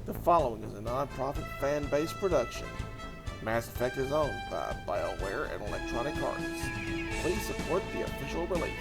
The following is a non-profit fan-based production. Mass Effect is owned by BioWare and Electronic Arts. Please support the official release.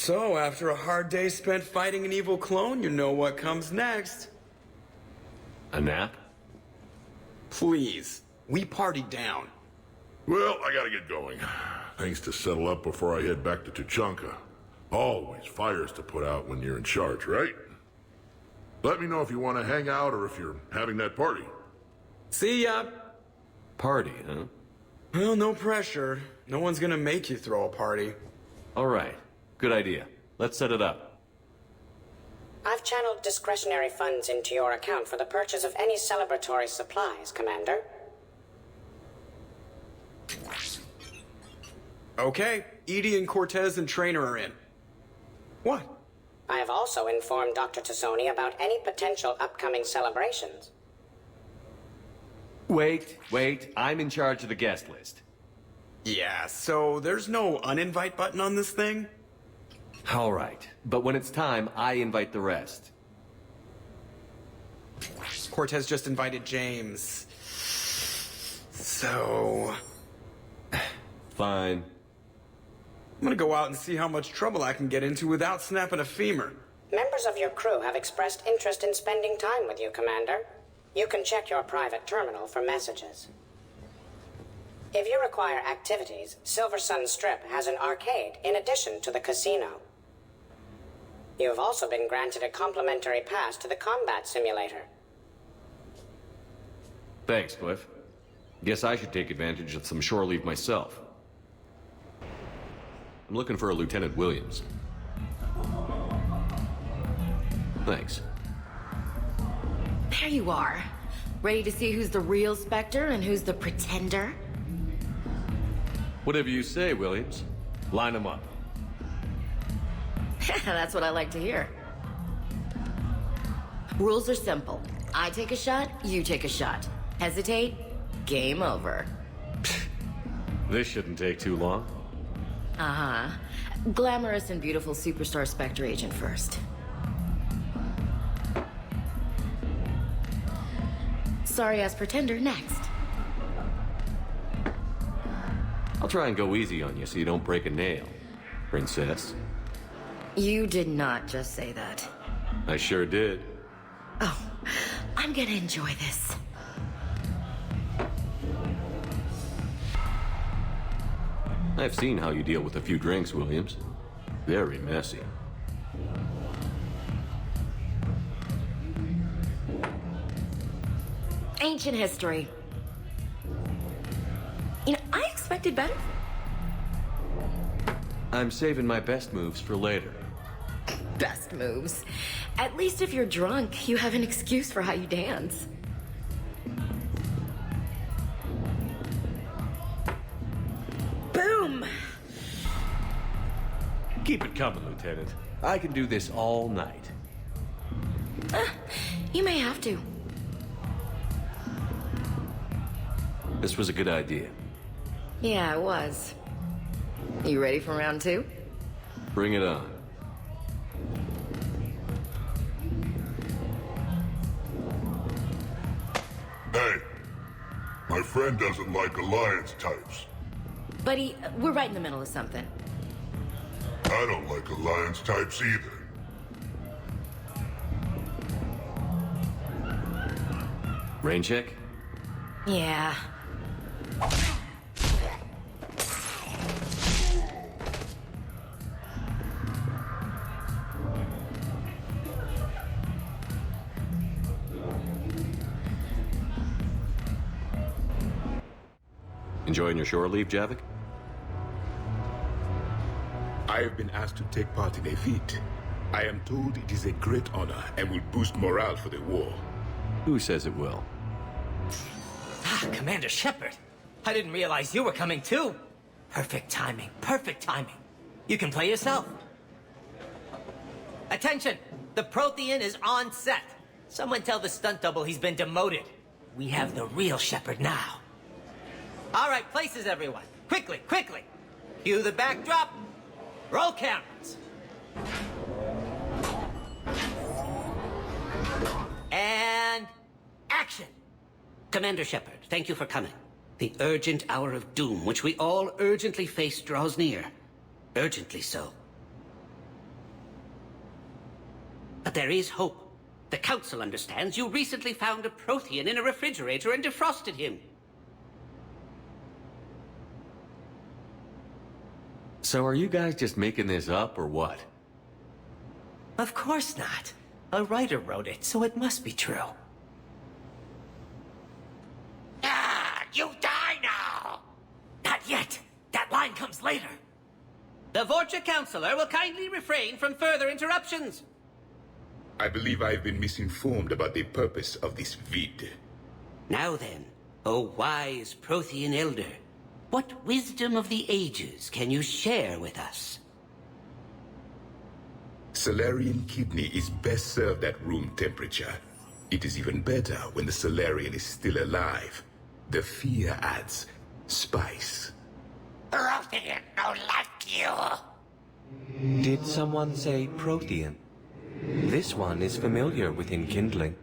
So, after a hard day spent fighting an evil clone, you know what comes next. A nap? Please, we partied down. Well, I gotta get going. Things to settle up before I head back to Tuchanka. Always fires to put out when you're in charge, right? Let me know if you want to hang out or if you're having that party. See ya. Party, huh? Well, no pressure. No one's gonna make you throw a party. All right. Good idea. Let's set it up. I've channeled discretionary funds into your account for the purchase of any celebratory supplies, Commander. Okay, Edie and Cortez and Trainer are in. What? I have also informed Dr. Tassoni about any potential upcoming celebrations. Wait. I'm in charge of the guest list. Yeah, so there's no uninvite button on this thing? All right. But when it's time, I invite the rest. Cortez just invited James. So... Fine. I'm gonna go out and see how much trouble I can get into without snapping a femur. Members of your crew have expressed interest in spending time with you, Commander. You can check your private terminal for messages. If you require activities, Silver Sun Strip has an arcade in addition to the casino. You have also been granted a complimentary pass to the combat simulator. Thanks, Cliff. Guess I should take advantage of some shore leave myself. I'm looking for a Lieutenant Williams. Thanks. There you are. Ready to see who's the real Spectre and who's the pretender? Whatever you say, Williams. Line them up. That's what I like to hear. Rules are simple. I take a shot, you take a shot. Hesitate, game over. This shouldn't take too long. Uh-huh. Glamorous and beautiful superstar Spectre agent first. Sorry-ass pretender next. I'll try and go easy on you so you don't break a nail, princess. You did not just say that. I sure did. Oh, I'm gonna enjoy this. I've seen how you deal with a few drinks, Williams. Very messy. Ancient history. You know, I expected better. I'm saving my best moves for later. Best moves. At least if you're drunk, you have an excuse for how you dance. Boom! Keep it coming, Lieutenant. I can do this all night. You may have to. This was a good idea. Yeah, it was. You ready for round two? Bring it on. Hey, my friend doesn't like alliance types. Buddy, we're right in the middle of something. I don't like alliance types either. Rain check? Yeah. Enjoying your shore leave, Javik? I have been asked to take part in a feat. I am told it is a great honor and will boost morale for the war. Who says it will? Commander Shepard. I didn't realize you were coming too. Perfect timing, perfect timing. You can play yourself. Attention! The Prothean is on set. Someone tell the stunt double he's been demoted. We have the real Shepard now. All right, places everyone. Quickly, quickly. Cue the backdrop. Roll cameras. And action. Commander Shepard, thank you for coming. The urgent hour of doom, which we all urgently face, draws near. Urgently so. But there is hope. The Council understands you recently found a Prothean in a refrigerator and defrosted him. So are you guys just making this up, or what? Of course not. A writer wrote it, so it must be true. You die now! Not yet. That line comes later. The Vorcha Counselor will kindly refrain from further interruptions. I believe I have been misinformed about the purpose of this vid. Now then, O wise Prothean Elder, what wisdom of the ages can you share with us? Solarian kidney is best served at room temperature. It is even better when the Solarian is still alive. The fear adds spice. Prothean no like you. Did someone say Prothean? This one is familiar with enkindling.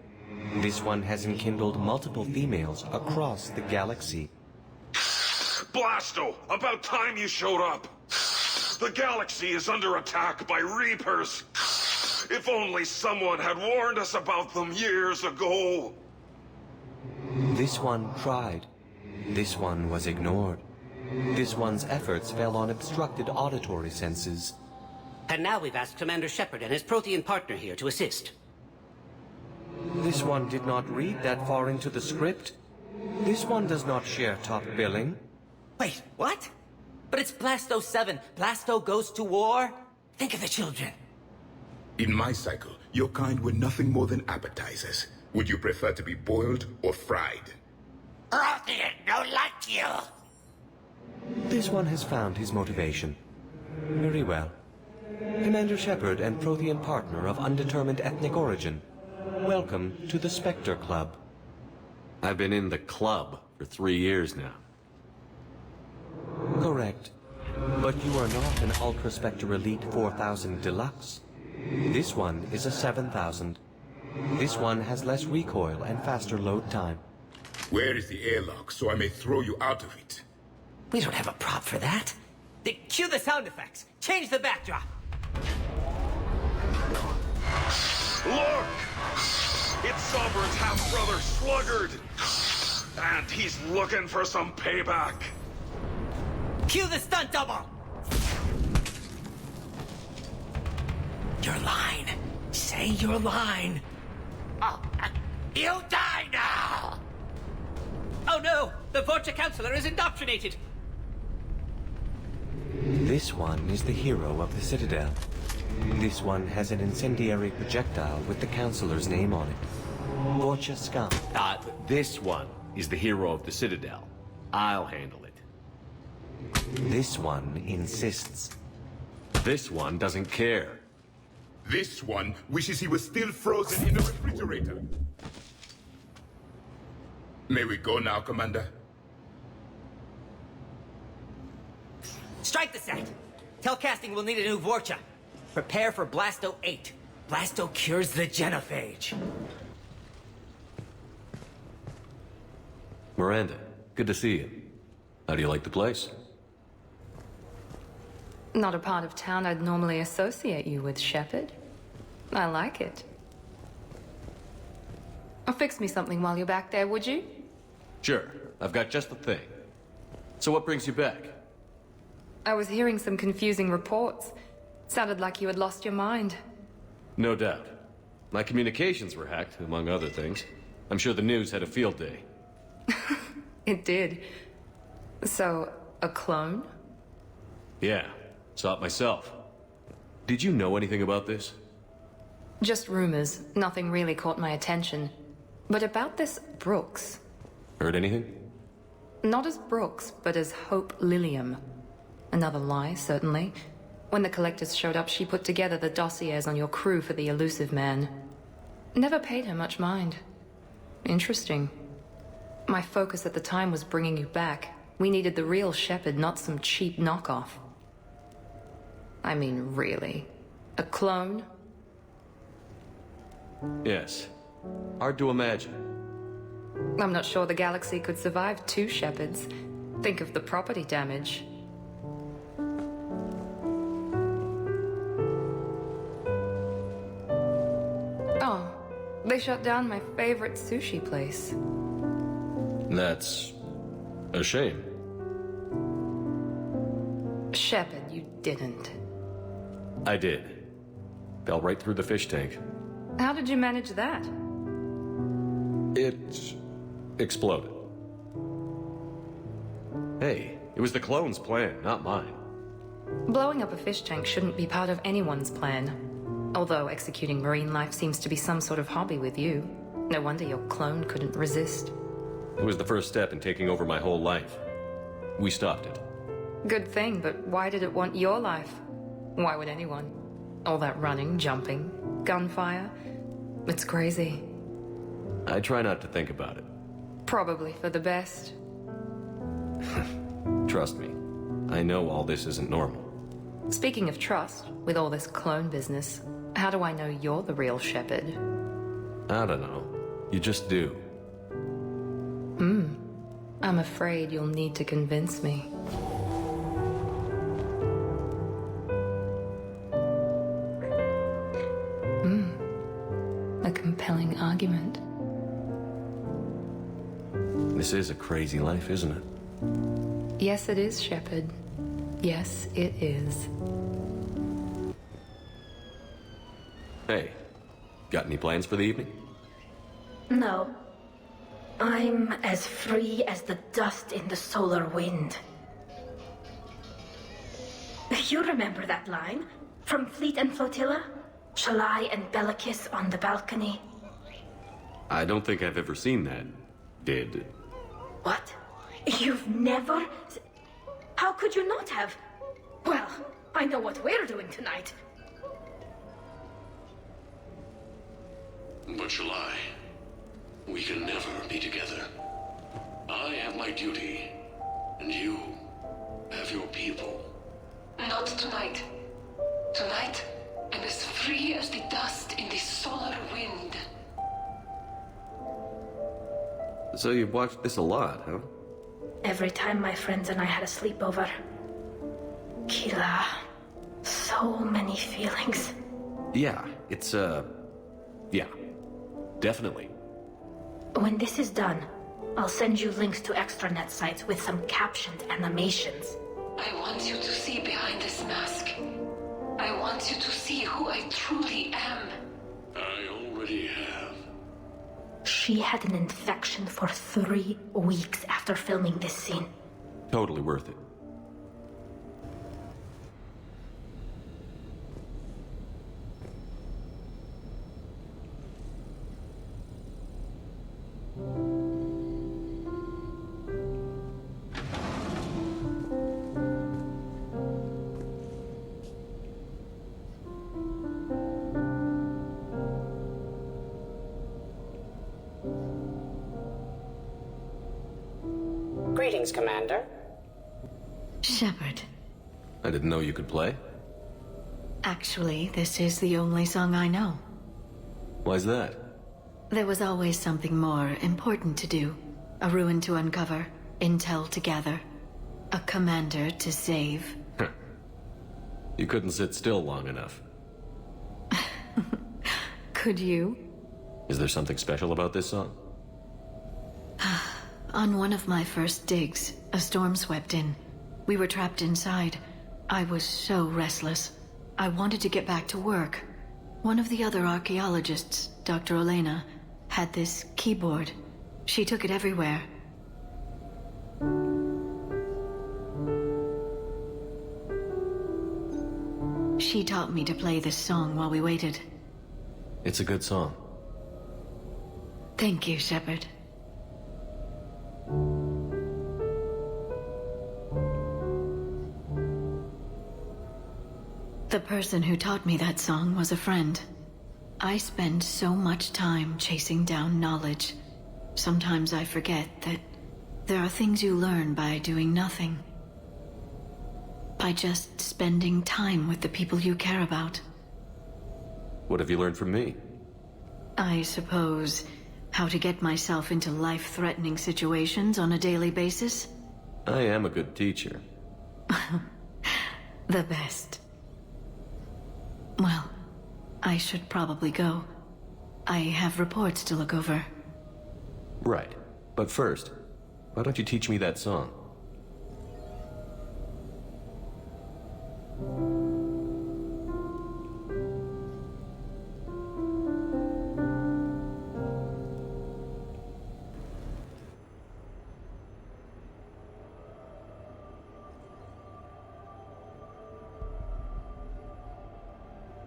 This one has enkindled multiple females across the galaxy. Blasto! About time you showed up! The galaxy is under attack by Reapers! If only someone had warned us about them years ago! This one tried. This one was ignored. This one's efforts fell on obstructed auditory senses. And now we've asked Commander Shepard and his Prothean partner here to assist. This one did not read that far into the script. This one does not share top billing. Wait, what? But it's Blasto 7. Blasto goes to war? Think of the children. In my cycle, your kind were nothing more than appetizers. Would you prefer to be boiled or fried? Prothean, no like you. This one has found his motivation. Very well. Commander Shepard and Prothean partner of undetermined ethnic origin. Welcome to the Spectre Club. I've been in the club for 3 years now. Correct. But you are not an Ultra Spectre Elite 4000 Deluxe. This one is a 7000. This one has less recoil and faster load time. Where is the airlock so I may throw you out of it? We don't have a prop for that. Cue the sound effects. Change the backdrop. Look! It's Sovereign's half-brother, Sluggard! And he's looking for some payback. Cue the stunt double! Your line. Say your line. Oh, you die now! Oh no! The Vorcha Counselor is indoctrinated! This one is the hero of the Citadel. This one has an incendiary projectile with the Counselor's name on it. Vorcha scum. This one is the hero of the Citadel. I'll handle it. This one insists. This one doesn't care. This one wishes he was still frozen in a refrigerator. May we go now, Commander? Strike the set. Telcasting will need a new Vorcha. Prepare for Blasto 8. Blasto cures the genophage. Miranda, good to see you. How do you like the place? Not a part of town I'd normally associate you with, Shepard. I like it. Fix me something while you're back there, would you? Sure, I've got just the thing. So what brings you back? I was hearing some confusing reports. Sounded like you had lost your mind. No doubt. My communications were hacked, among other things. I'm sure the news had a field day. It did. So, a clone? Yeah, saw it myself. Did you know anything about this? Just rumors. Nothing really caught my attention. But about this Brooks. Heard anything? Not as Brooks, but as Hope Lilium. Another lie, certainly. When the collectors showed up, she put together the dossiers on your crew for the elusive man. Never paid her much mind. Interesting. My focus at the time was bringing you back. We needed the real Shepard, not some cheap knockoff. I mean, really. A clone? Yes. Hard to imagine. I'm not sure the galaxy could survive 2 Shepards. Think of the property damage. Oh, they shut down my favorite sushi place. That's a shame. Shepard, you didn't. I did. Fell right through the fish tank. How did you manage that? It exploded. Hey, it was the clone's plan, not mine. Blowing up a fish tank shouldn't be part of anyone's plan. Although executing marine life seems to be some sort of hobby with you. No wonder your clone couldn't resist. It was the first step in taking over my whole life. We stopped it. Good thing, but why did it want your life? Why would anyone? All that running, jumping, gunfire. It's crazy. I try not to think about it. Probably for the best. Trust me, I know all this isn't normal. Speaking of trust, with all this clone business, how do I know you're the real Shepard? I don't know. You just do. I'm afraid you'll need to convince me. A compelling argument. This is a crazy life, isn't it? Yes, it is, Shepard. Yes, it is. Hey, got any plans for the evening? No. I'm as free as the dust in the solar wind. You remember that line? From Fleet and Flotilla? Shalai and Bellicus on the balcony? I don't think I've ever seen that. Did. What? You've never... How could you not have? Well, I know what we're doing tonight. But Shalai, we can never be together. I have my duty, and you have your people. Not tonight. Tonight, I'm as free as the dust in the solar wind. So you've watched this a lot, huh? Every time my friends and I had a sleepover. Kila. So many feelings. Yeah, it's, yeah. Definitely. When this is done, I'll send you links to extranet sites with some captioned animations. I want you to see behind this mask. I want you to see who I truly am. I already have. She had an infection for 3 weeks after filming this scene. Totally worth it. Greetings, Commander. Shepard. I didn't know you could play. Actually, this is the only song I know. Why's that? There was always something more important to do. A ruin to uncover, intel to gather, a commander to save. You couldn't sit still long enough. Could you? Is there something special about this song? On one of my first digs, a storm swept in. We were trapped inside. I was so restless. I wanted to get back to work. One of the other archaeologists, Dr. Elena, had this keyboard. She took it everywhere. She taught me to play this song while we waited. It's a good song. Thank you, Shepard. The person who taught me that song was a friend. I spend so much time chasing down knowledge. Sometimes I forget that there are things you learn by doing nothing. By just spending time with the people you care about. What have you learned from me? I suppose how to get myself into life-threatening situations on a daily basis. I am a good teacher. The best. Well, I should probably go. I have reports to look over. Right. But first, why don't you teach me that song?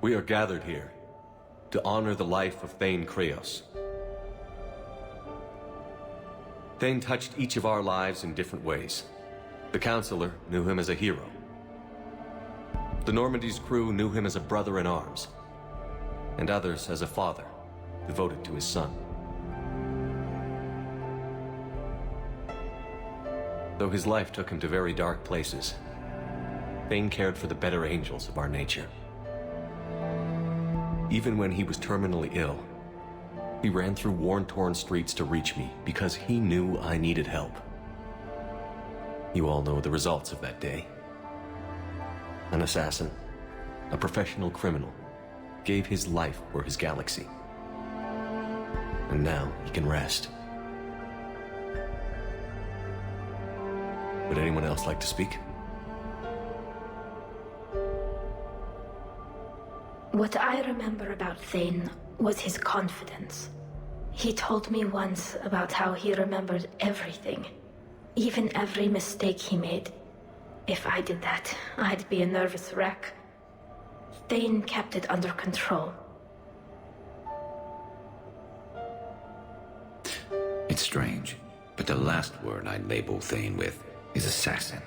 We are gathered here to honor the life of Thane Kreos. Thane touched each of our lives in different ways. The Counselor knew him as a hero. The Normandy's crew knew him as a brother in arms, and others as a father devoted to his son. Though his life took him to very dark places, Thane cared for the better angels of our nature. Even when he was terminally ill, he ran through worn-torn streets to reach me because he knew I needed help. You all know the results of that day. An assassin, a professional criminal, gave his life for his galaxy. And now he can rest. Would anyone else like to speak? What I remember about Thane was his confidence. He told me once about how he remembered everything. Even every mistake he made. If I did that, I'd be a nervous wreck. Thane kept it under control. It's strange, but the last word I'd label Thane with is assassin.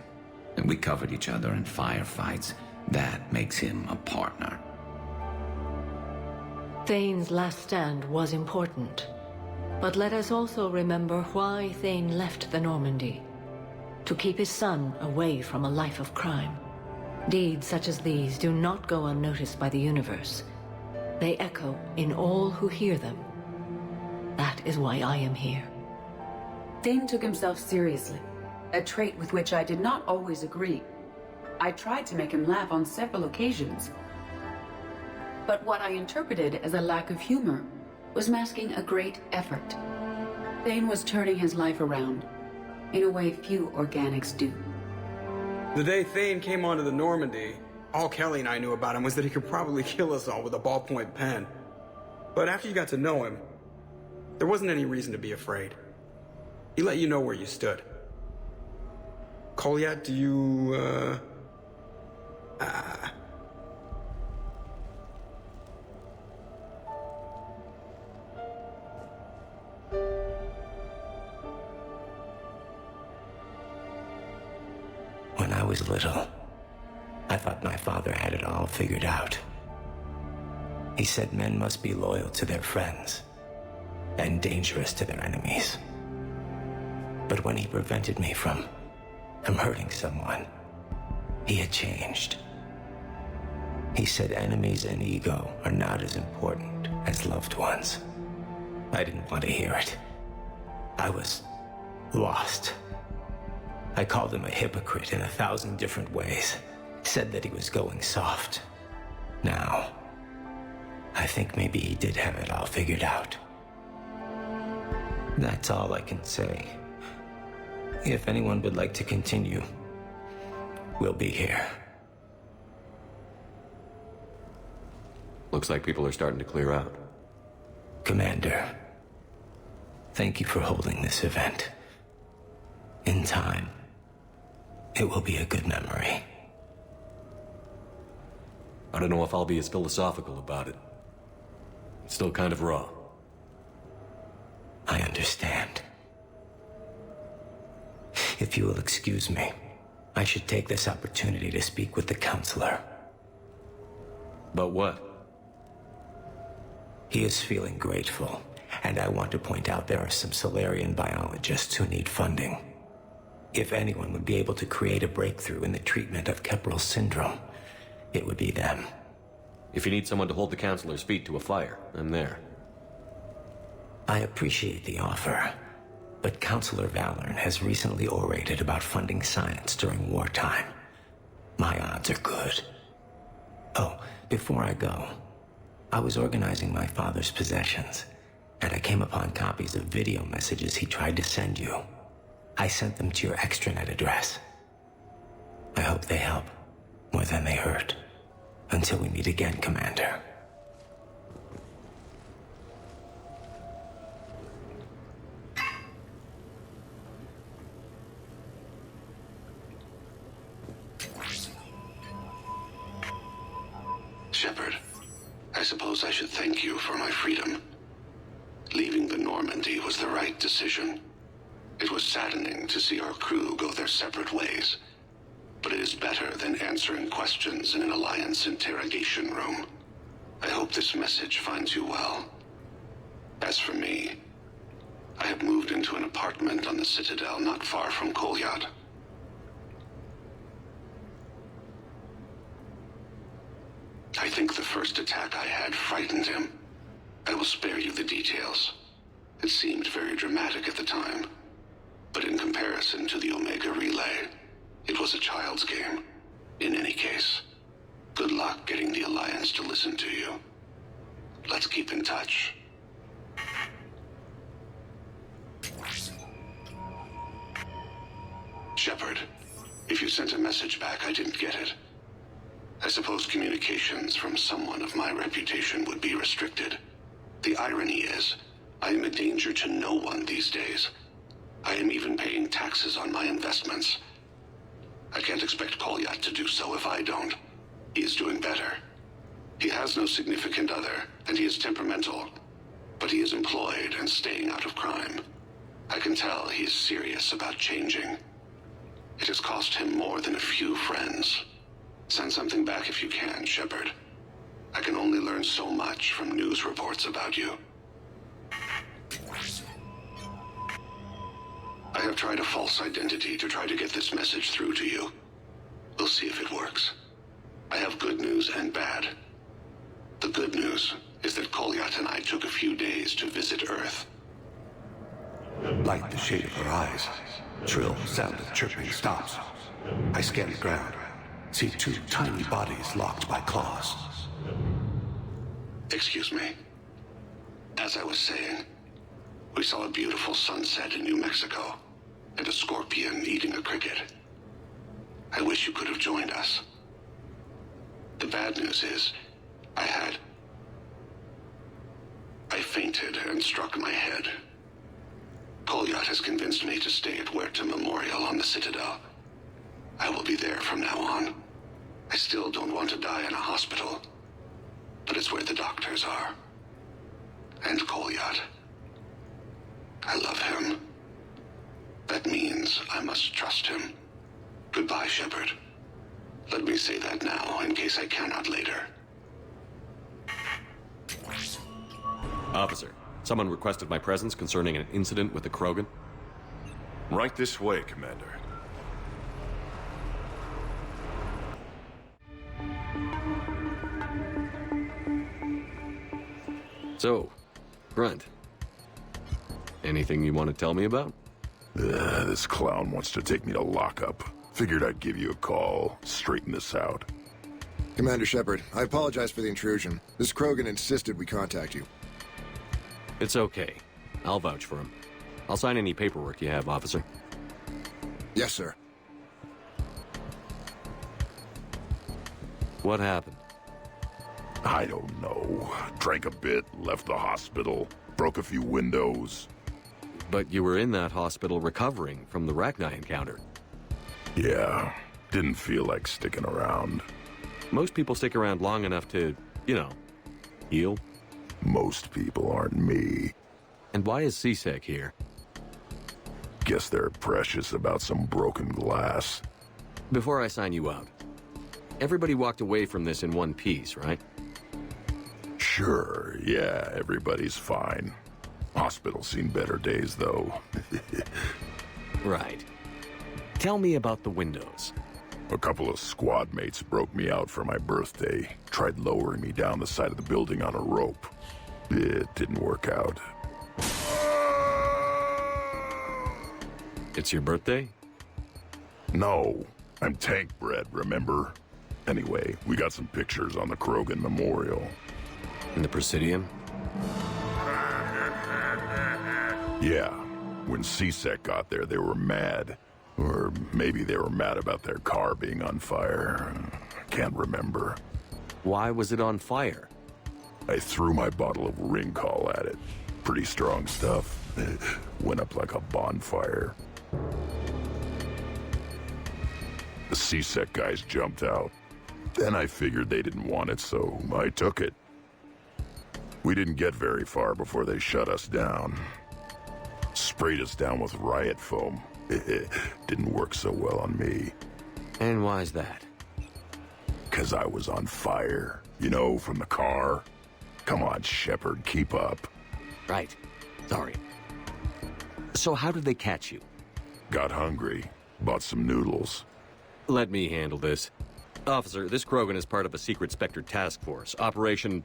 And we covered each other in firefights. That makes him a partner. Thane's last stand was important. But let us also remember why Thane left the Normandy. To keep his son away from a life of crime. Deeds such as these do not go unnoticed by the universe. They echo in all who hear them. That is why I am here. Thane took himself seriously, a trait with which I did not always agree. I tried to make him laugh on several occasions. But what I interpreted as a lack of humor was masking a great effort. Thane was turning his life around, in a way few organics do. The day Thane came onto the Normandy, all Kelly and I knew about him was that he could probably kill us all with a ballpoint pen. But after you got to know him, there wasn't any reason to be afraid. He let you know where you stood. Kolyat, do you, When I was little, I thought my father had it all figured out. He said men must be loyal to their friends and dangerous to their enemies. But when he prevented me from hurting someone, he had changed. He said enemies and ego are not as important as loved ones. I didn't want to hear it. I was lost. I called him a hypocrite in 1,000 different ways. Said that he was going soft. Now, I think maybe he did have it all figured out. That's all I can say. If anyone would like to continue, we'll be here. Looks like people are starting to clear out. Commander, thank you for holding this event. In time, it will be a good memory. I don't know if I'll be as philosophical about it. It's still kind of raw. I understand. If you will excuse me, I should take this opportunity to speak with the counselor. About what? He is feeling grateful, and I want to point out there are some Solarian biologists who need funding. If anyone would be able to create a breakthrough in the treatment of Keppel syndrome, it would be them. If you need someone to hold the counselor's feet to a fire, I'm there. I appreciate the offer, but Counselor Valorn has recently orated about funding science during wartime. My odds are good. Oh, before I go, I was organizing my father's possessions, and I came upon copies of video messages he tried to send you. I sent them to your extranet address. I hope they help, more than they hurt. Until we meet again, Commander. Shepard, I suppose I should thank you for my freedom. Leaving the Normandy was the right decision. It was saddening to see our crew go their separate ways, but it is better than answering questions in an Alliance interrogation room. I hope this message finds you well. As for me, I have moved into an apartment on the Citadel not far from Kolyat. I think the first attack I had frightened him. I will spare you the details. It seemed very dramatic at the time, but in comparison to the Omega Relay, it was a child's game. In any case, good luck getting the Alliance to listen to you. Let's keep in touch. Shepard, if you sent a message back, I didn't get it. I suppose communications from someone of my reputation would be restricted. The irony is, I am a danger to no one these days. I am even paying taxes on my investments. I can't expect Kolyat to do so if I don't. He is doing better. He has no significant other, and he is temperamental. But he is employed and staying out of crime. I can tell he is serious about changing. It has cost him more than a few friends. Send something back if you can, Shepard. I can only learn so much from news reports about you. I have tried a false identity to try to get this message through to you. We'll see if it works. I have good news and bad. The good news is that Kolyat and I took a few days to visit Earth. Light the shade of her eyes. Shrill sound of chirping stops. I scan the ground. See two tiny bodies locked by claws. Excuse me. As I was saying, we saw a beautiful sunset in New Mexico, and a scorpion eating a cricket. I wish you could have joined us. The bad news is, I fainted and struck my head. Kolyat has convinced me to stay at Huerta Memorial on the Citadel. I will be there from now on. I still don't want to die in a hospital, but it's where the doctors are. And Kolyat. I love him. That means I must trust him. Goodbye, Shepard. Let me say that now, in case I cannot later. Officer, someone requested my presence concerning an incident with the Krogan. Right this way, Commander. So, Grunt, anything you want to tell me about? This clown wants to take me to lockup. Figured I'd give you a call, straighten this out. Commander Shepard, I apologize for the intrusion. This Krogan insisted we contact you. It's okay. I'll vouch for him. I'll sign any paperwork you have, officer. Yes, sir. What happened? I don't know. Drank a bit, left the hospital, broke a few windows. But you were in that hospital recovering from the Rachni encounter. Yeah, didn't feel like sticking around. Most people stick around long enough to, heal. Most people aren't me. And why is CSEC here? Guess they're precious about some broken glass. Before I sign you out, everybody walked away from this in one piece, right? Sure, yeah, everybody's fine. Hospital's seen better days, though. Right. Tell me about the windows. A couple of squad mates broke me out for my birthday. Tried lowering me down the side of the building on a rope. It didn't work out. It's your birthday? No, I'm tank bred, remember? Anyway, we got some pictures on the Krogan Memorial. In the Presidium? Yeah, when CSEC got there, they were mad. Or maybe they were mad about their car being on fire. Can't remember. Why was it on fire? I threw my bottle of Ringcall at it. Pretty strong stuff. Went up like a bonfire. The CSEC guys jumped out. Then I figured they didn't want it, so I took it. We didn't get very far before they shut us down. Sprayed us down with riot foam. Didn't work so well on me. And why's that? 'Cause I was on fire. You know, from the car. Come on, Shepard, keep up. Right. Sorry. So how did they catch you? Got hungry. Bought some noodles. Let me handle this. Officer, this Krogan is part of a secret Spectre task force. Operation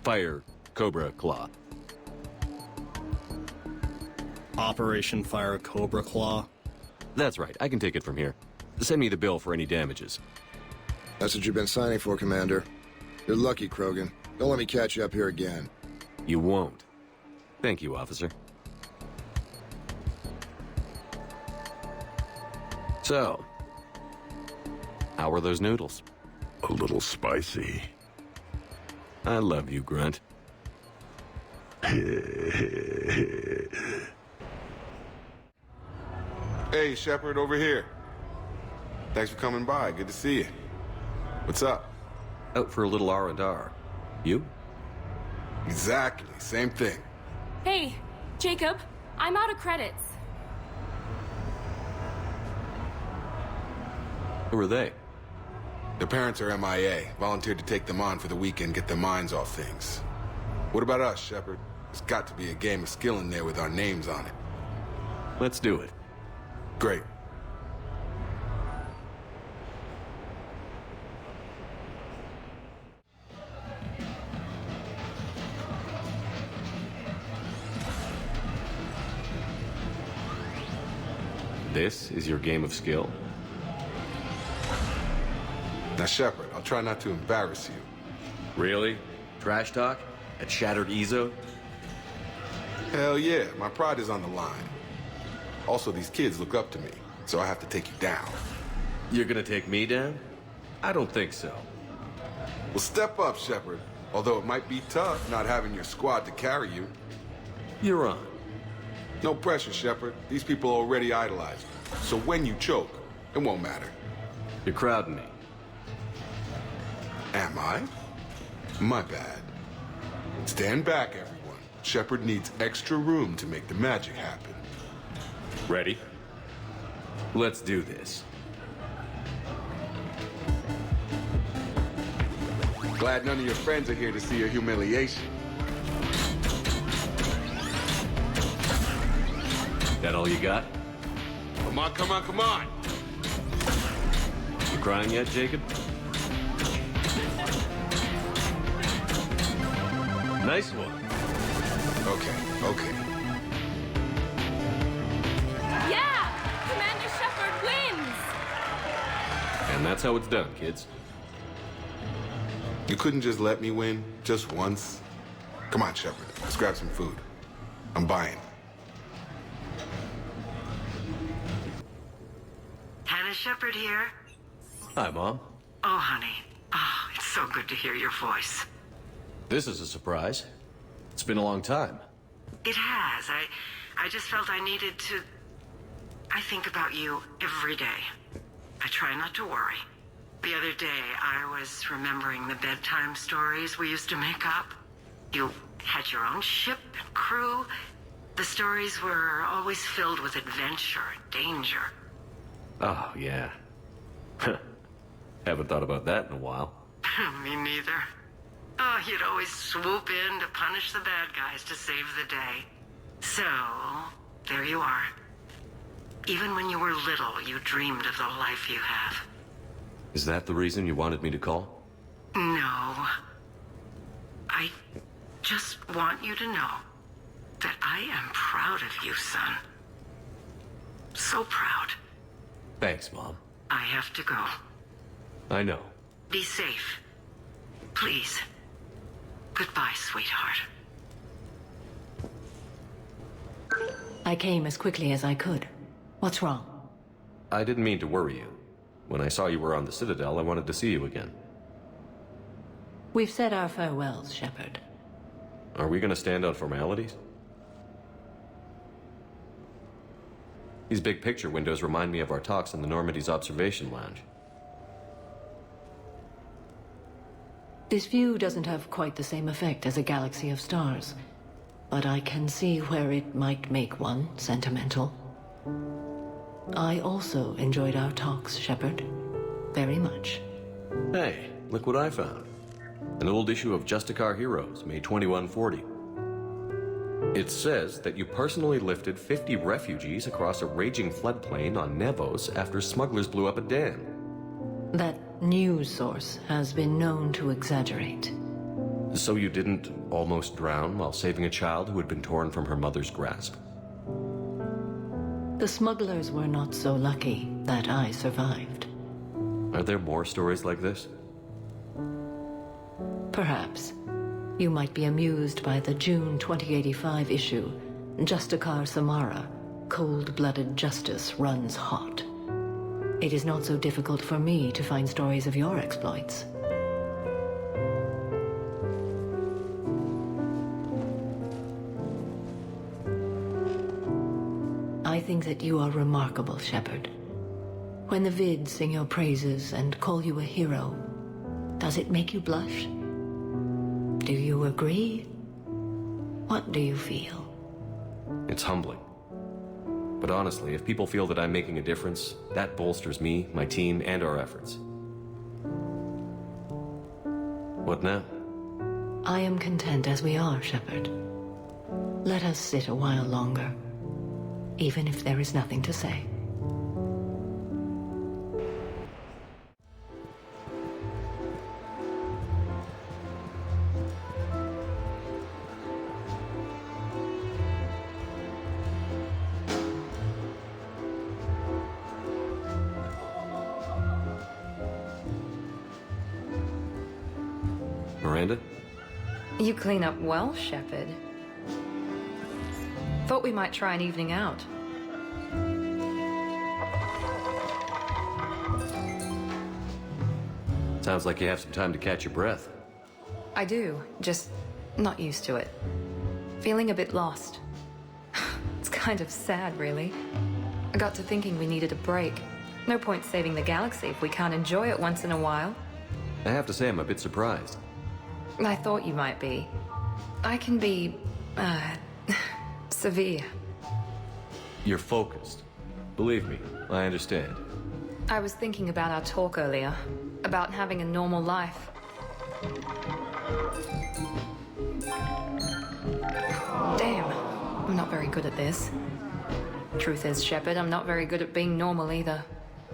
Fire Cobra Claw. Operation Fire Cobra Claw? That's right. I can take it from here. Send me the bill for any damages. That's what you've been signing for, Commander. You're lucky, Krogan. Don't let me catch you up here again. You won't. Thank you, officer. So, how were those noodles? A little spicy. I love you, Grunt. Hey, Shepard, over here. Thanks for coming by. Good to see you. What's up? Out for a little R&R. You? Exactly. Same thing. Hey, Jacob, I'm out of credits. Who are they? Their parents are MIA. Volunteered to take them on for the weekend, get their minds off things. What about us, Shepard? There's got to be a game of skill in there with our names on it. Let's do it. Great. This is your game of skill? Now, Shepard, I'll try not to embarrass you. Really? Trash talk? At Shattered Ezo? Hell yeah, my pride is on the line. Also, these kids look up to me, so I have to take you down. You're gonna take me down? I don't think so. Well, step up, Shepard. Although it might be tough not having your squad to carry you. You're on. No pressure, Shepard. These people already idolize you. So when you choke, it won't matter. You're crowding me. Am I? My bad. Stand back, everyone. Shepard needs extra room to make the magic happen. Ready? Let's do this. Glad none of your friends are here to see your humiliation. That all you got? Come on, come on, come on! You crying yet, Jacob? Nice one. Okay. Yeah! Commander Shepard wins! And that's how it's done, kids. You couldn't just let me win, just once? Come on, Shepard. Let's grab some food. I'm buying. Hannah Shepard here. Hi, Mom. Oh, honey. Oh, it's so good to hear your voice. This is a surprise. It's been a long time. It has. I just felt I needed to... I think about you every day. I try not to worry. The other day, I was remembering the bedtime stories we used to make up. You had your own ship and crew. The stories were always filled with adventure and danger. Oh, yeah. Haven't thought about that in a while. Me neither. Oh, you'd always swoop in to punish the bad guys to save the day. So, there you are. Even when you were little, you dreamed of the life you have. Is that the reason you wanted me to call? No. I just want you to know that I am proud of you, son. So proud. Thanks, Mom. I have to go. I know. Be safe. Please. Goodbye, sweetheart. I came as quickly as I could. What's wrong? I didn't mean to worry you. When I saw you were on the Citadel, I wanted to see you again. We've said our farewells, Shepard. Are we gonna stand on formalities? These big picture windows remind me of our talks in the Normandy's observation lounge. This view doesn't have quite the same effect as a galaxy of stars, but I can see where it might make one sentimental. I also enjoyed our talks, Shepard. Very much. Hey, look what I found. An old issue of Justicar Heroes, May 2140. It says that you personally lifted 50 refugees across a raging floodplain on Nevos after smugglers blew up a dam. That news source has been known to exaggerate. So you didn't almost drown while saving a child who had been torn from her mother's grasp? The smugglers were not so lucky that I survived. Are there more stories like this? Perhaps. You might be amused by the June 2085 issue, Justicar Samara, Cold-Blooded Justice Runs Hot. It is not so difficult for me to find stories of your exploits. I think that you are remarkable, Shepard. When the Vids sing your praises and call you a hero, does it make you blush? Do you agree? What do you feel? It's humbling. But honestly, if people feel that I'm making a difference, that bolsters me, my team, and our efforts. What now? I am content as we are, Shepard. Let us sit a while longer, even if there is nothing to say. Miranda? You clean up well, Shepard. Thought we might try an evening out. Sounds like you have some time to catch your breath. I do, just not used to it. Feeling a bit lost. It's kind of sad, really. I got to thinking we needed a break. No point saving the galaxy if we can't enjoy it once in a while. I have to say I'm a bit surprised. I thought you might be. I can be, severe. You're focused. Believe me, I understand. I was thinking about our talk earlier, about having a normal life. Damn, I'm not very good at this. Truth is, Shepard, I'm not very good at being normal either.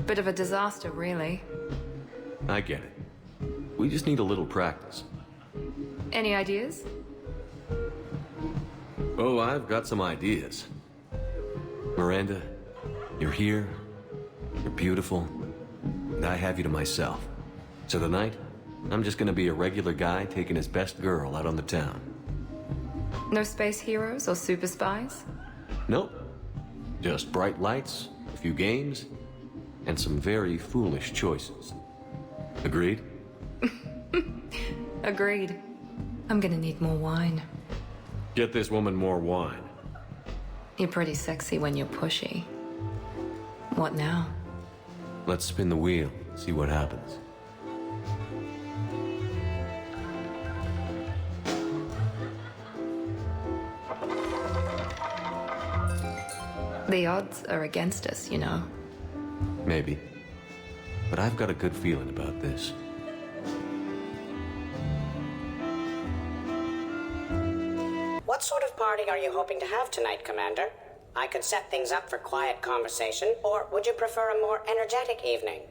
Bit of a disaster, really. I get it. We just need a little practice. Any ideas? Oh, I've got some ideas. Miranda, you're here, you're beautiful, and I have you to myself. So tonight, I'm just gonna be a regular guy taking his best girl out on the town. No space heroes or super spies? Nope. Just bright lights, a few games, and some very foolish choices. Agreed? Agreed. I'm gonna need more wine. Get this woman more wine. You're pretty sexy when you're pushy. What now? Let's spin the wheel, see what happens. The odds are against us, you know. Maybe. But I've got a good feeling about this. What sort of party are you hoping to have tonight, Commander? I could set things up for quiet conversation, or would you prefer a more energetic evening?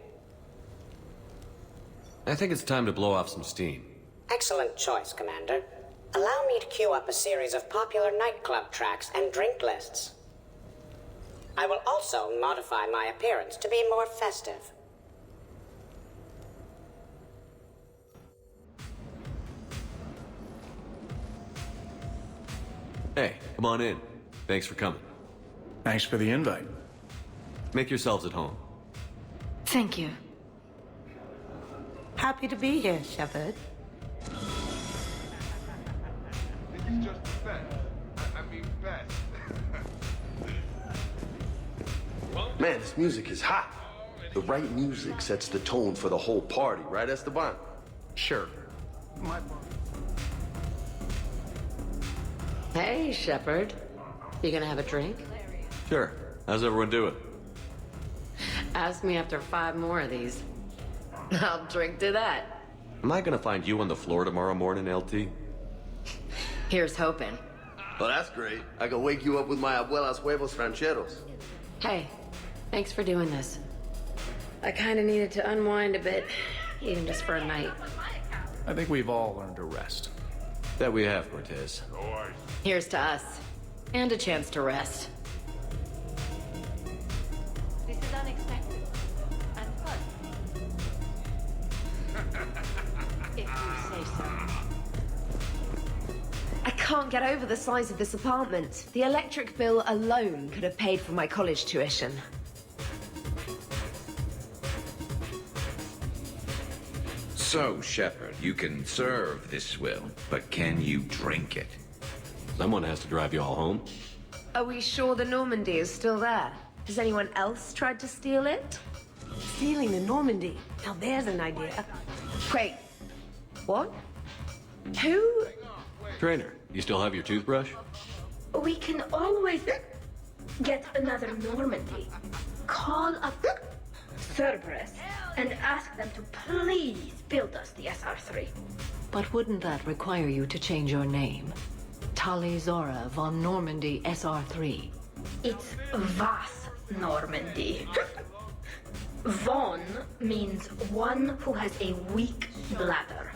I think it's time to blow off some steam. Excellent choice, Commander. Allow me to queue up a series of popular nightclub tracks and drink lists. I will also modify my appearance to be more festive. Hey, come on in. Thanks for coming. Thanks for the invite. Make yourselves at home. Thank you. Happy to be here, Shepard. This is just the best. I mean, best. Man, this music is hot. The right music sets the tone for the whole party, right, Esteban? Sure. Hey, Shepard. You gonna have a drink? Sure. How's everyone doing? Ask me after 5 more of these. I'll drink to that. Am I gonna find you on the floor tomorrow morning, LT? Here's hoping. Oh, that's great. I can wake you up with my abuela's huevos rancheros. Hey, thanks for doing this. I kinda needed to unwind a bit, even just for a night. I think we've all learned to rest. That we have, Cortez. Here's to us. And a chance to rest. This is unexpected. And fun. If you say so. I can't get over the size of this apartment. The electric bill alone could have paid for my college tuition. So, Shepard, you can serve this swill, but can you drink it? Someone has to drive you all home. Are we sure the Normandy is still there? Has anyone else tried to steal it? Stealing the Normandy. Now there's an idea. Wait. What? Who? Trainer, you still have your toothbrush? We can always get another Normandy. Call up Cerberus and ask them to please build us the SR3. But wouldn't that require you to change your name? Tali Zora von Normandy SR3. It's Vas Normandy. Von means one who has a weak bladder,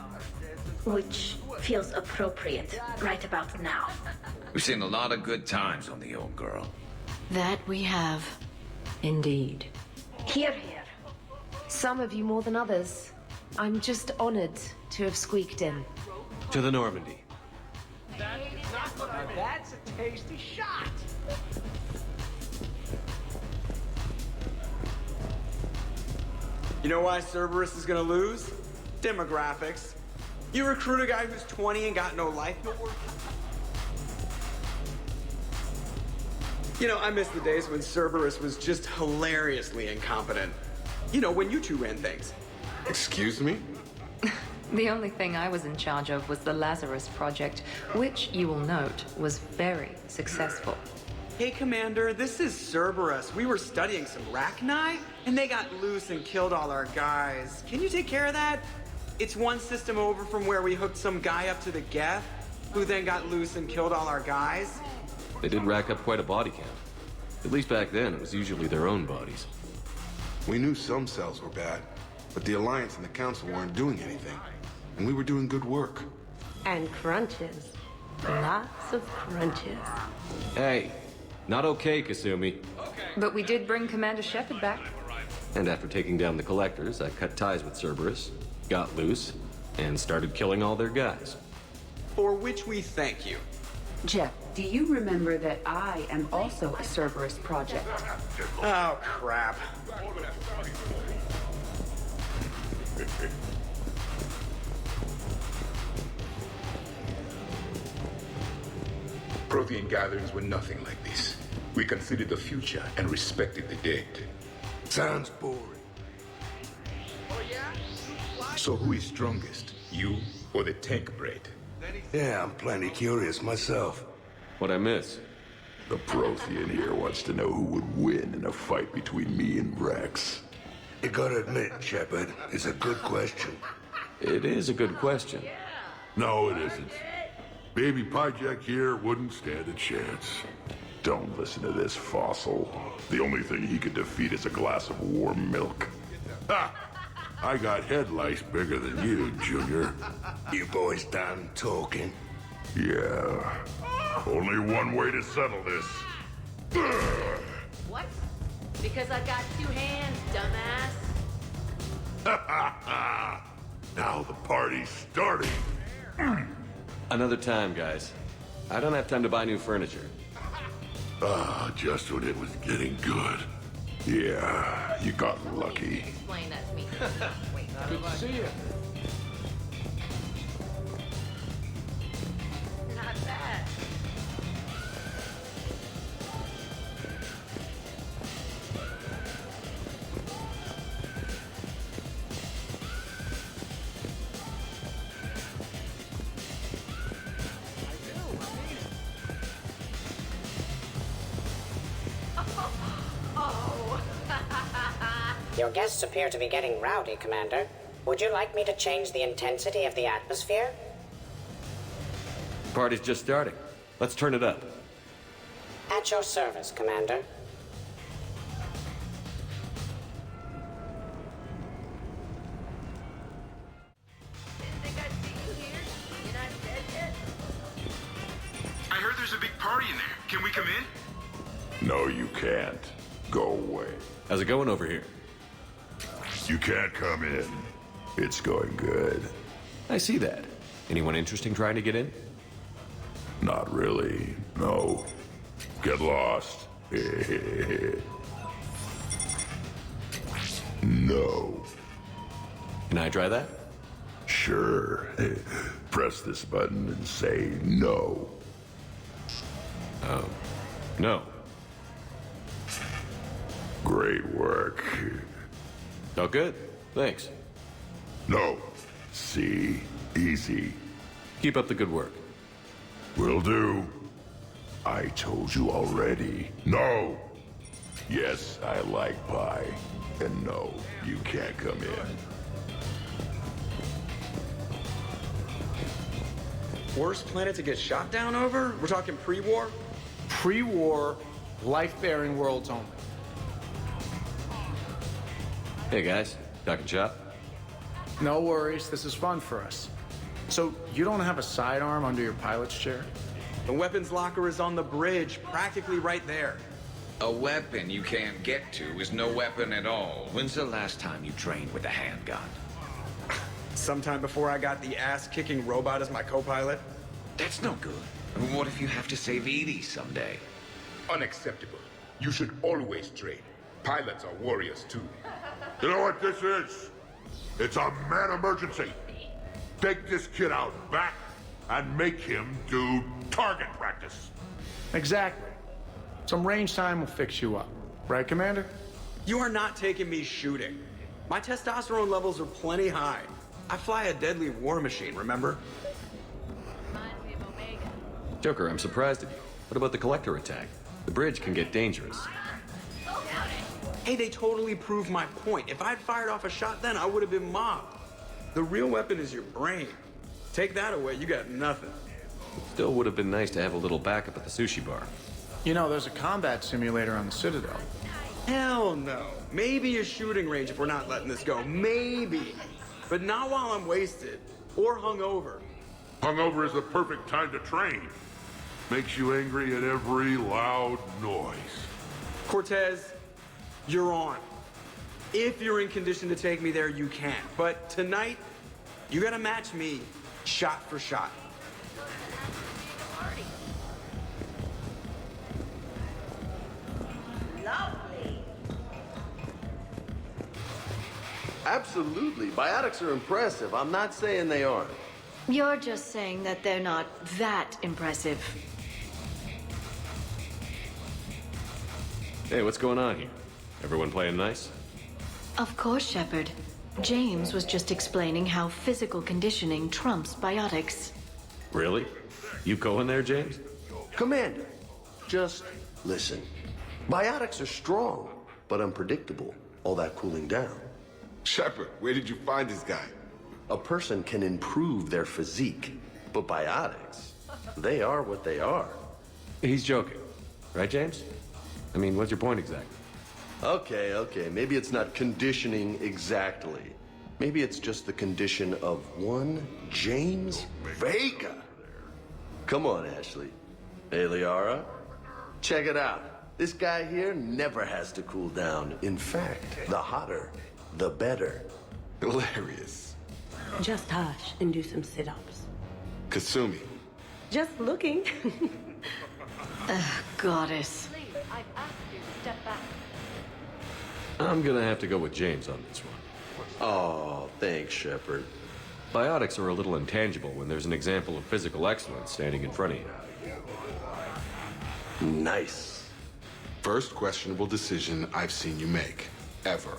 which feels appropriate right about now. We've seen a lot of good times on the old girl. That we have. Indeed. Here, here. Some of you more than others. I'm just honored to have squeaked in. To the Normandy. That's a tasty shot. You know why Cerberus is gonna lose? Demographics. You recruit a guy who's 20 and got no life, you'll work. You know, I miss the days when Cerberus was just hilariously incompetent. You know, when you two ran things. Excuse me? The only thing I was in charge of was the Lazarus Project, which, you will note, was very successful. Hey, Commander, this is Cerberus. We were studying some Rachni, and they got loose and killed all our guys. Can you take care of that? It's one system over from where we hooked some guy up to the Geth, who then got loose and killed all our guys. They did rack up quite a body count. At least back then, it was usually their own bodies. We knew some cells were bad, but the Alliance and the Council weren't doing anything. And we were doing good work. And crunches. Lots of crunches. Hey, not okay, Kasumi. But we did bring Commander Shepard back. And after taking down the Collectors, I cut ties with Cerberus, got loose, and started killing all their guys. For which we thank you. Jeff, do you remember that I am also a Cerberus project? Oh, crap. Prothean gatherings were nothing like this. We considered the future and respected the dead. Sounds boring. So who is strongest, you or the tank bread? Yeah, I'm plenty curious myself. What'd I miss? The Prothean here wants to know who would win in a fight between me and Rex. You gotta admit, Shepard, it's a good question. It is a good question. No, it isn't. Baby Pyjack here wouldn't stand a chance. Don't listen to this fossil. The only thing he could defeat is a glass of warm milk. Ha! I got head lice bigger than you, Junior. You boys done talking? Yeah. Only one way to settle this. What? Because I've got two hands, dumbass. Now the party's starting. Another time, guys. I don't have time to buy new furniture. Just when it was getting good. Yeah, you got lucky. Explain that to me. Good to see you. Not bad. Your guests appear to be getting rowdy, Commander. Would you like me to change the intensity of the atmosphere? Party's just starting. Let's turn it up. At your service, Commander. I heard there's a big party in there. Can we come in? No, you can't. Go away. How's it going over here? You can't come in. It's going good. I see that. Anyone interesting trying to get in? Not really. No. Get lost. No. Can I try that? Sure. Press this button and say no. Oh. No. Great work. Oh, good. Thanks. No. See? Easy. Keep up the good work. Will do. I told you already. No! Yes, I like pie. And no, you can't come in. Worst planet to get shot down over? We're talking pre-war? Pre-war, life-bearing worlds only. Hey, guys. Talking shop? No worries, this is fun for us. So, you don't have a sidearm under your pilot's chair? The weapons locker is on the bridge, practically right there. A weapon you can't get to is no weapon at all. When's the last time you trained with a handgun? Sometime before I got the ass-kicking robot as my co-pilot. That's no good. What if you have to save Edie someday? Unacceptable. You should always train. Pilots are warriors too. You know what this is? It's a mad emergency. Take this kid out back and make him do target practice. Exactly. Some range time will fix you up. Right, Commander? You are not taking me shooting. My testosterone levels are plenty high. I fly a deadly war machine, remember? Joker, I'm surprised at you. What about the Collector attack? The bridge can get dangerous. Hey, they totally proved my point. If I'd fired off a shot then, I would have been mobbed. The real weapon is your brain. Take that away, you got nothing. Still would have been nice to have a little backup at the sushi bar. You know, there's a combat simulator on the Citadel. Hell no. Maybe a shooting range if we're not letting this go. Maybe. But not while I'm wasted. Or hungover. Hungover is the perfect time to train. Makes you angry at every loud noise. Cortez, you're on. If you're in condition to take me there, you can. But tonight, you gotta match me shot for shot. Lovely. Absolutely. Biotics are impressive. I'm not saying they aren't. You're just saying that they're not that impressive. Hey, what's going on here? Everyone playing nice? Of course, Shepard. James was just explaining how physical conditioning trumps biotics. Really? You going there, James? Commander, just listen. Biotics are strong, but unpredictable. All that cooling down. Shepard, where did you find this guy? A person can improve their physique, but biotics, they are what they are. He's joking. Right, James? I mean, what's your point exactly? Okay. Maybe it's not conditioning exactly. Maybe it's just the condition of one James Vega. Come on, Ashley. Hey, Liara. Check it out. This guy here never has to cool down. In fact, the hotter, the better. Hilarious. Just hush and do some sit-ups. Kasumi. Just looking. Goddess. I've asked you to step back. I'm gonna have to go with James on this one. Oh, thanks, Shepard. Biotics are a little intangible when there's an example of physical excellence standing in front of you. Nice. First questionable decision I've seen you make. Ever.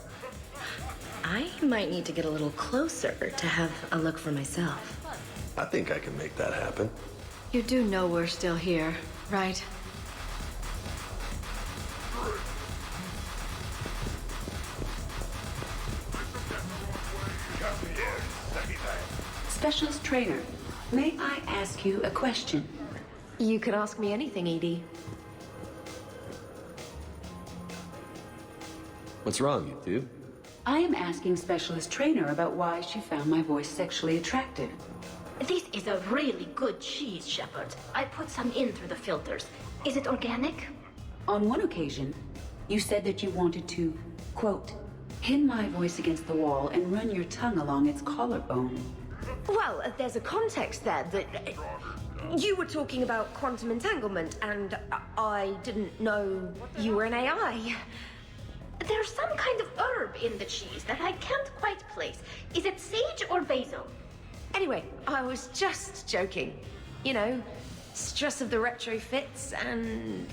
I might need to get a little closer to have a look for myself. I think I can make that happen. You do know we're still here, right? Specialist trainer, may I ask you a question? You can ask me anything, Edie. What's wrong, you two? I am asking Specialist Trainer about why she found my voice sexually attractive. This is a really good cheese, Shepard. I put some in through the filters. Is it organic? On one occasion, you said that you wanted to, quote, pin my voice against the wall and run your tongue along its collarbone. Well, there's a context there that... you were talking about quantum entanglement, and I didn't know you were an AI. There's some kind of herb in the cheese that I can't quite place. Is it sage or basil? Anyway, I was just joking. You know, stress of the retrofits and...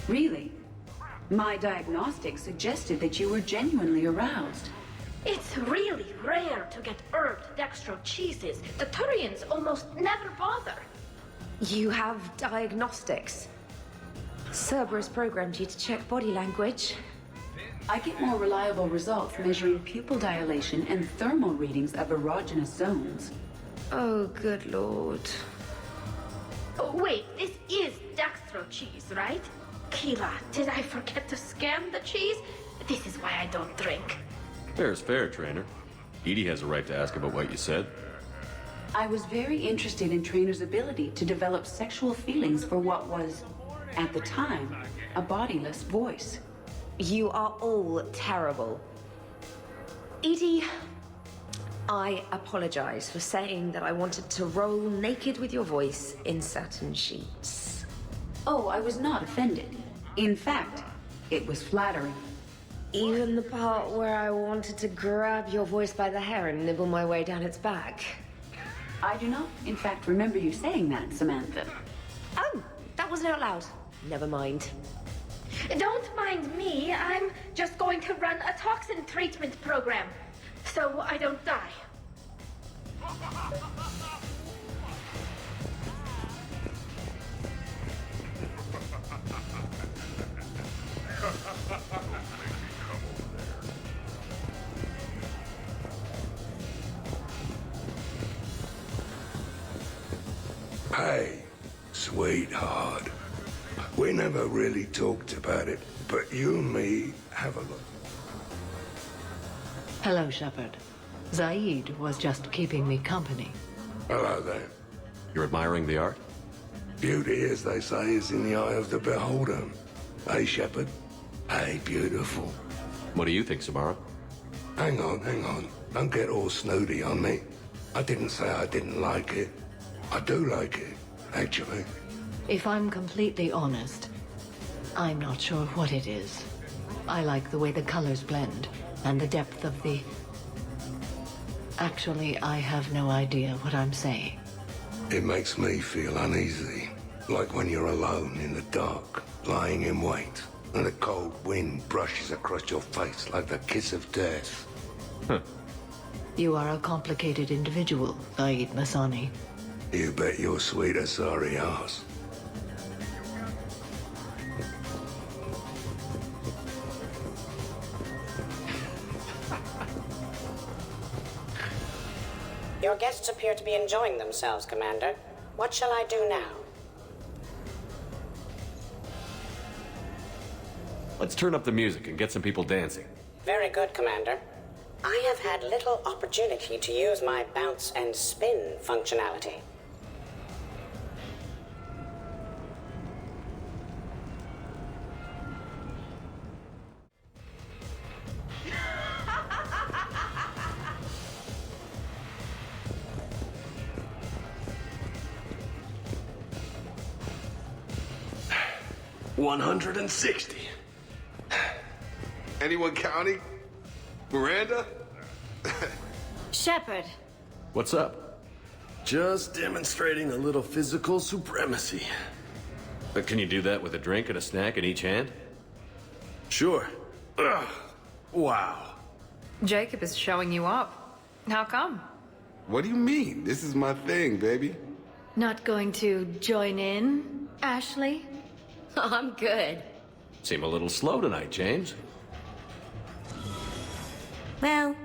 Really? My diagnostics suggested that you were genuinely aroused. It's really rare to get herbed dextro cheeses. The Turians almost never bother. You have diagnostics. Cerberus programmed you to check body language. I get more reliable results measuring pupil dilation and thermal readings of erogenous zones. Oh, good lord. Oh, wait, this is dextro cheese, right? Keela, did I forget to scan the cheese? This is why I don't drink. Fair is fair, Trainer. Edie has a right to ask about what you said. I was very interested in Trainer's ability to develop sexual feelings for what was, at the time, a bodiless voice. You are all terrible. Edie, I apologize for saying that I wanted to roll naked with your voice in satin sheets. Oh, I was not offended. In fact, it was flattering. Even the part where I wanted to grab your voice by the hair and nibble my way down its back. I do not, in fact, remember you saying that, Samantha. Oh, that wasn't out loud. Never mind. Don't mind me. I'm just going to run a toxin treatment program, so I don't die. Hey, sweetheart. We never really talked about it, but you and me have a look. Hello, Shepard. Zaid was just keeping me company. Hello there. You're admiring the art? Beauty, as they say, is in the eye of the beholder. Hey, Shepard. Hey, beautiful. What do you think, Samara? Hang on. Don't get all snooty on me. I didn't say I didn't like it. I do like it, actually. If I'm completely honest, I'm not sure what it is. I like the way the colors blend, and the depth of the... Actually, I have no idea what I'm saying. It makes me feel uneasy. Like when you're alone in the dark, lying in wait, and a cold wind brushes across your face like the kiss of death. Huh. You are a complicated individual, Zaid Masani. You bet your sweet Asari ass. Your guests appear to be enjoying themselves, Commander. What shall I do now? Let's turn up the music and get some people dancing. Very good, Commander. I have had little opportunity to use my bounce and spin functionality. $160. Anyone counting? Miranda? Shepard. What's up? Just demonstrating a little physical supremacy. But can you do that with a drink and a snack in each hand? Sure. Ugh. Wow. Jacob is showing you up. How come? What do you mean? This is my thing, baby. Not going to join in, Ashley? I'm good. Seem a little slow tonight, James. Well,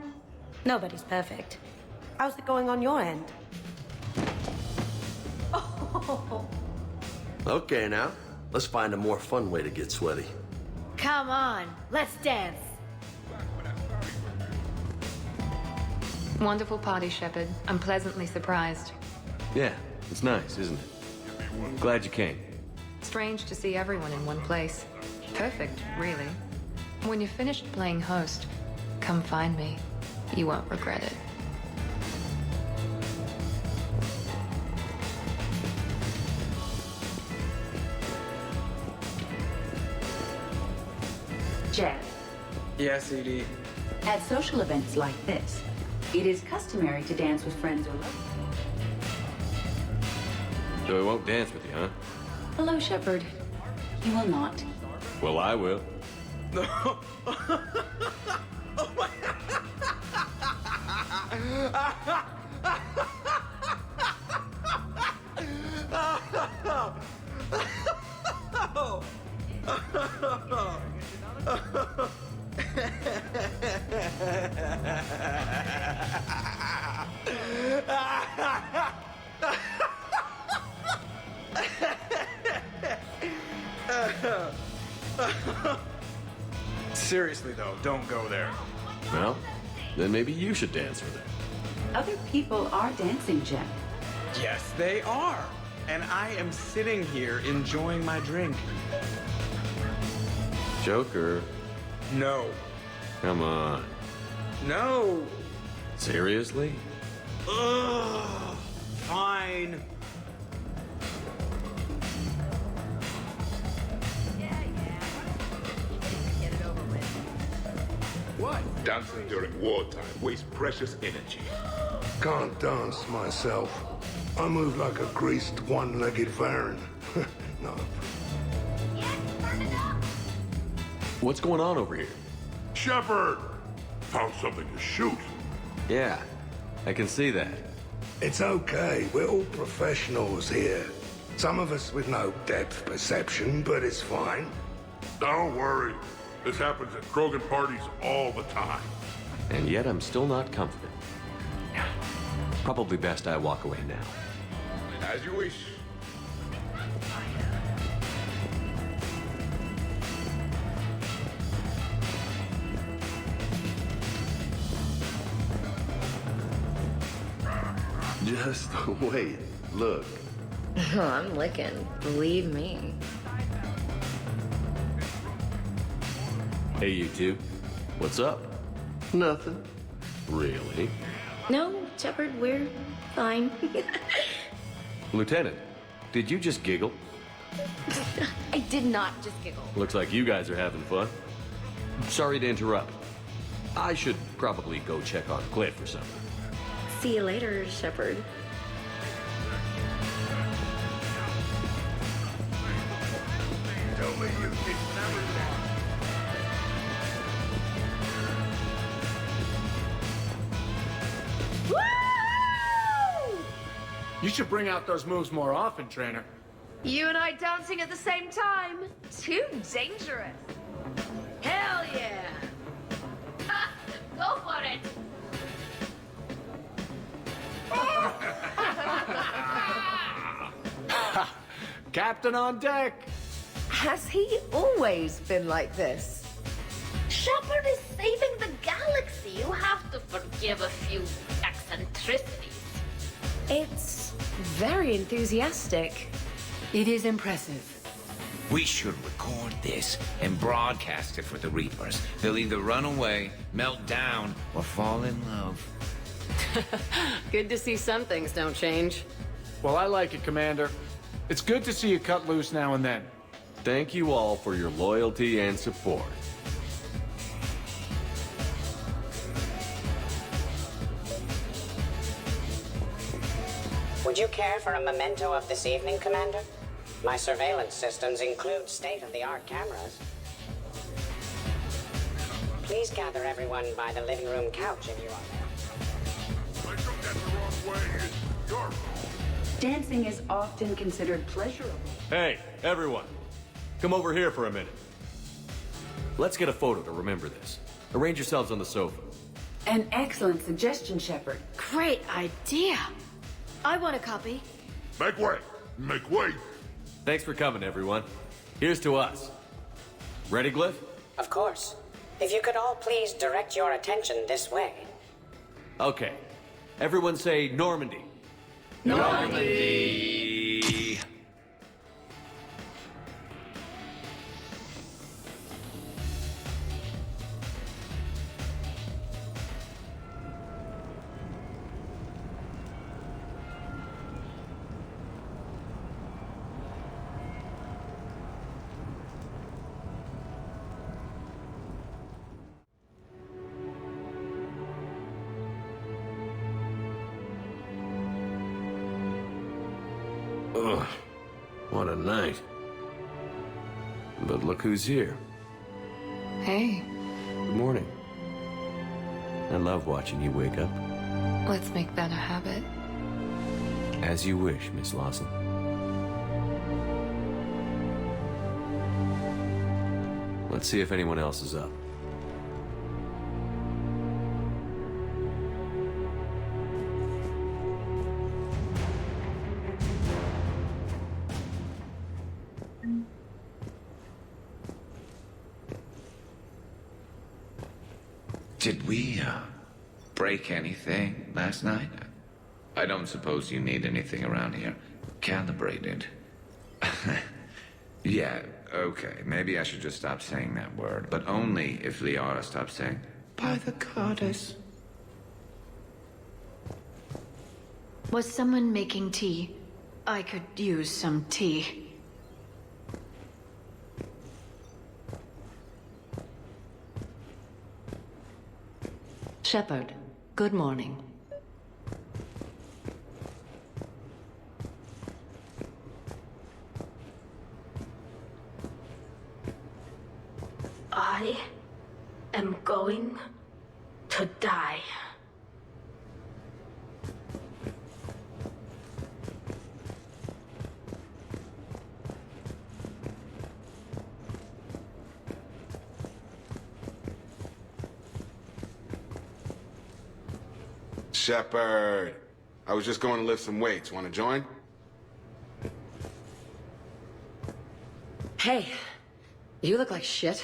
nobody's perfect. How's it going on your end? Okay, now. Let's find a more fun way to get sweaty. Come on, let's dance. Wonderful party, Shepard. I'm pleasantly surprised. Yeah, it's nice, isn't it? Glad you came. Strange to see everyone in one place. Perfect, really. When you're finished playing host, come find me. You won't regret it. Jeff, Yes, Edie. at social events like this, it is customary to dance with friends or lovers. So he won't dance with you, huh? Hello, Shepard. You will not. Well, I will. Seriously, though, don't go there. Well, then maybe you should dance with her. Other people are dancing, Jack. Yes, they are. And I am sitting here enjoying my drink. Joker. No. Come on. No. Seriously? Ugh. Fine. What? Dancing during wartime wastes precious energy. Can't dance myself. I move like a greased one-legged Varan. No. What's going on over here? Shepard! Found something to shoot. Yeah, I can see that. It's okay. We're all professionals here. Some of us with no depth perception, but it's fine. Don't worry. This happens at Krogan parties all the time. And yet I'm still not confident. Probably best I walk away now. As you wish. Just wait. Look. I'm licking, believe me. Hey, you two. What's up? Nothing. Really? No, Shepard, we're fine. Lieutenant, did you just giggle? I did not just giggle. Looks like you guys are having fun. Sorry to interrupt. I should probably go check on Cliff or something. See you later, Shepard. Tell me you did You should bring out those moves more often, trainer. You and I dancing at the same time? Too dangerous. Hell yeah! Ha! Go for it! Captain on deck! Has he always been like this? Shepard is saving the galaxy. You have to forgive a few eccentricities. It's very enthusiastic. It is impressive. We should record this and broadcast it for the Reapers. They'll either run away, melt down, or fall in love. Good to see some things don't change. Well, I like it, Commander. It's good to see you cut loose now and then. Thank you all for your loyalty and support. Would you care for a memento of this evening, Commander? My surveillance systems include state-of-the-art cameras. Please gather everyone by the living room couch if you are there. I took that the wrong way. It's your fault. Dancing is often considered pleasurable. Hey, everyone. Come over here for a minute. Let's get a photo to remember this. Arrange yourselves on the sofa. An excellent suggestion, Shepard. Great idea. I want a copy. Make way. Make way. Thanks for coming, everyone. Here's to us. Ready, Glyph? Of course. If you could all please direct your attention this way. Okay. Everyone say Normandy. Normandy! Ugh, what a night. But look who's here. Hey, Good morning. I love watching you wake up. let's make that a habit. As you wish, Miss Lawson. Let's see if anyone else is up. Did we, break anything last night? I don't suppose you need anything around here calibrated. Yeah, okay, maybe I should just stop saying that word, but only if Liara stops saying, by the goddess. Was someone making tea? I could use some tea. Shepard, good morning. I am going to die. Shepard, I was just going to lift some weights. Want to join? Hey, you look like shit.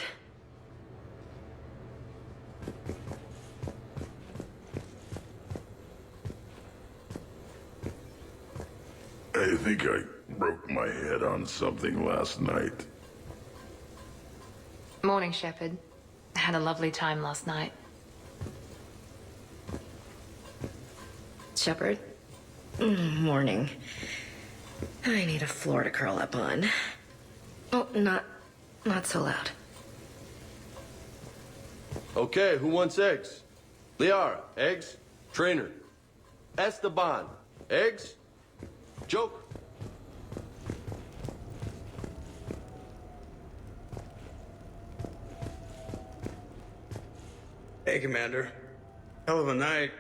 I think I broke my head on something last night. Morning, Shepard. I had a lovely time last night. Shepard? Morning. I need a floor to curl up on. Oh, not so loud. Okay, who wants eggs? Liara, eggs? Trainer. Esteban, eggs? Joke. Hey, Commander. Hell of a night.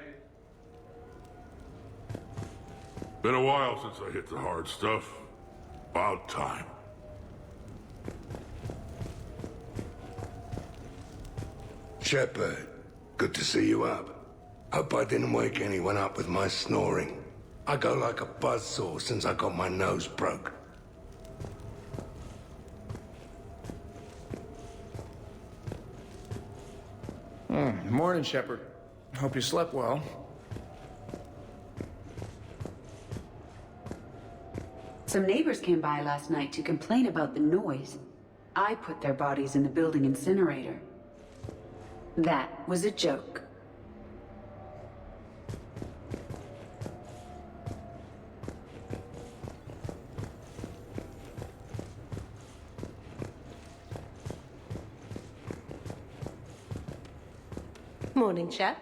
Been a while since I hit the hard stuff. About time. Shepard, good to see you up. Hope I didn't wake anyone up with my snoring. I go like a buzzsaw since I got my nose broke. Morning, Shepard. Hope you slept well. Some neighbors came by last night to complain about the noise. I put their bodies in the building incinerator. That was a joke. Morning, chap.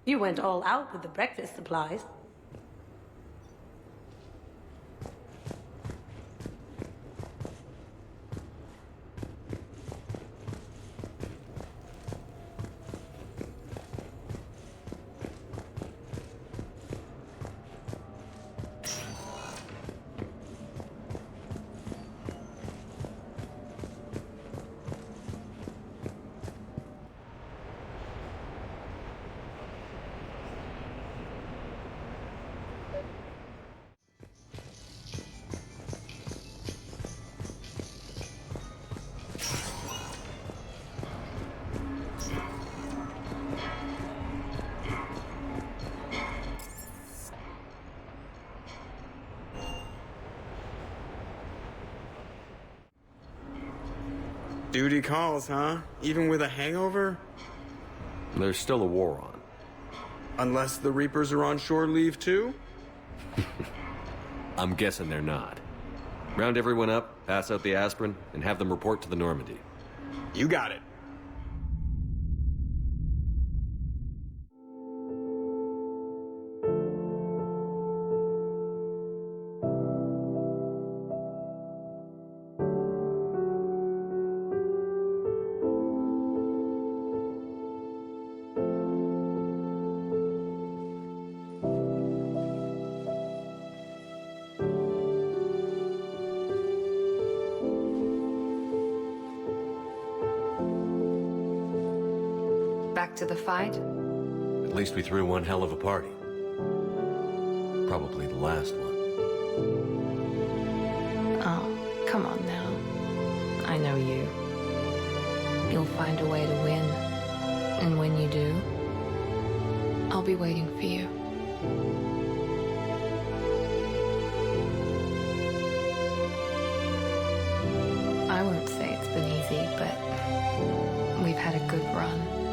You went all out with the breakfast supplies. Duty calls, huh? Even with a hangover? There's still a war on. Unless the Reapers are on shore leave too? I'm guessing they're not. Round everyone up, pass out the aspirin, and have them report to the Normandy. You got it. back to the fight? At least we threw one hell of a party. Probably the last one. Oh, come on now. I know you. You'll find a way to win. And when you do, I'll be waiting for you. I won't say it's been easy, but we've had a good run.